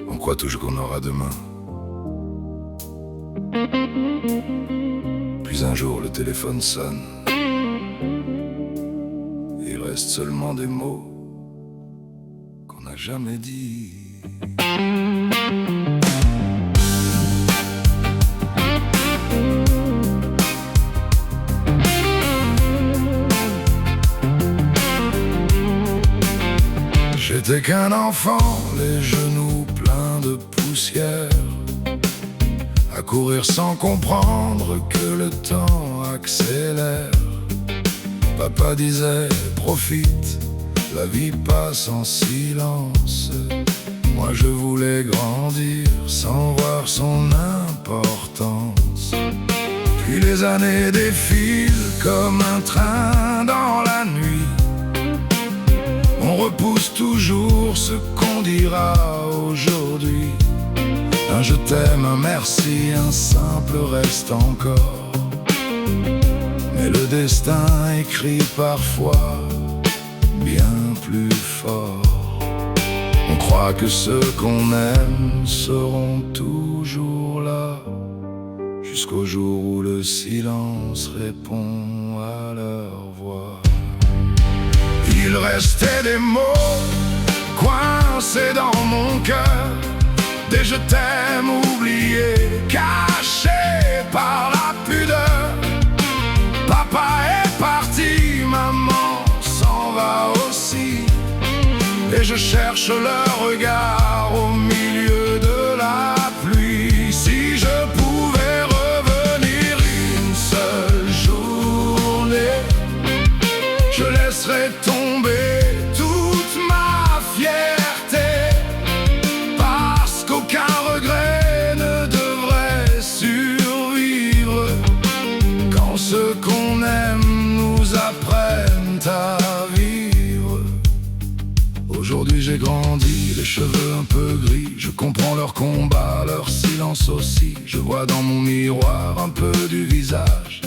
On croit toujours qu'on aura demain. Puis un jour le téléphone sonne. Il reste seulement des mots qu'on n'a jamais dit. J'étais qu'un enfant, les genoux pleins de poussière, à courir sans comprendre que le temps accélère. Papa disait, profite, la vie passe en silence. Moi je voulais grandir sans voir son importance. Puis les années défilent comme un train dans la nuit. On repousse toujours ce qu'on dira aujourd'hui. Un je t'aime, un merci, un simple reste encore. Mais le destin écrit parfois bien plus fort. On croit que ceux qu'on aime seront toujours là, jusqu'au jour où le silence répond à leur voix. Il restait des mots coincés dans mon cœur, des je t'aime oubliés, cachés par la pudeur. Papa est parti, maman s'en va aussi, et je cherche leur regard au milieu de la pluie. Si je pouvais revenir une seule journée, je laisserais tomber toute ma fierté, parce qu'aucun regret ne devrait survivre quand ceux qu'on aime nous apprennent à vivre. Aujourd'hui j'ai grandi, les cheveux un peu gris, je comprends leur combat, leur silence aussi. Je vois dans mon miroir un peu du visage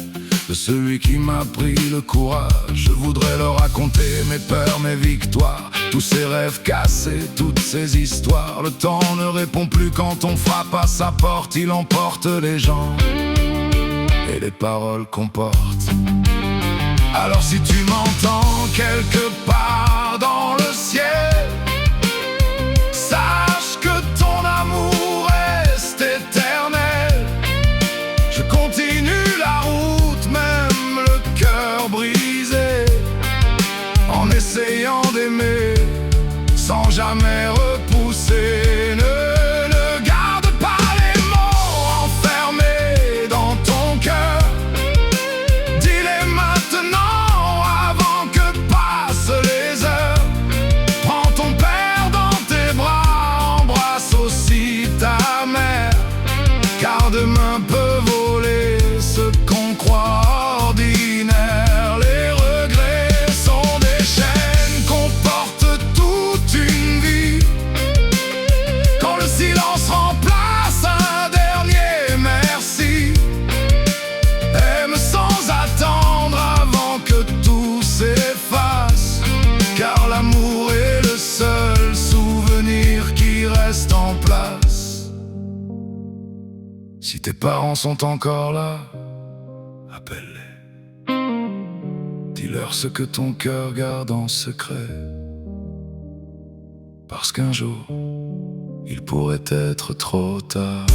de celui qui m'a pris le courage. Je voudrais leur raconter mes peurs, mes victoires, tous ces rêves cassés, toutes ces histoires. Le temps ne répond plus quand on frappe à sa porte. Il emporte les gens et les paroles qu'on porte. Alors si tu m'entends quelque part dans le ciel, sache que ton amour reste éternel. Je continue la route, même le cœur brisé, en essayant d'aimer sans jamais repousser. Ne garde pas les mots enfermés dans ton cœur. Dis-les maintenant avant que passent les heures. Prends ton père dans tes bras, embrasse aussi ta mère, car demain peut voler ce qu'on croit ordinaire. Les regrets sont des chaînes qu'on porte toute une vie. Quand le silence remplace un dernier merci, aime sans attendre avant que tout s'efface, car l'amour est le seul souvenir qui reste en place. Si tes parents sont encore là, appelle-les. Dis-leur ce que ton cœur garde en secret, parce qu'un jour, il pourrait être trop tard.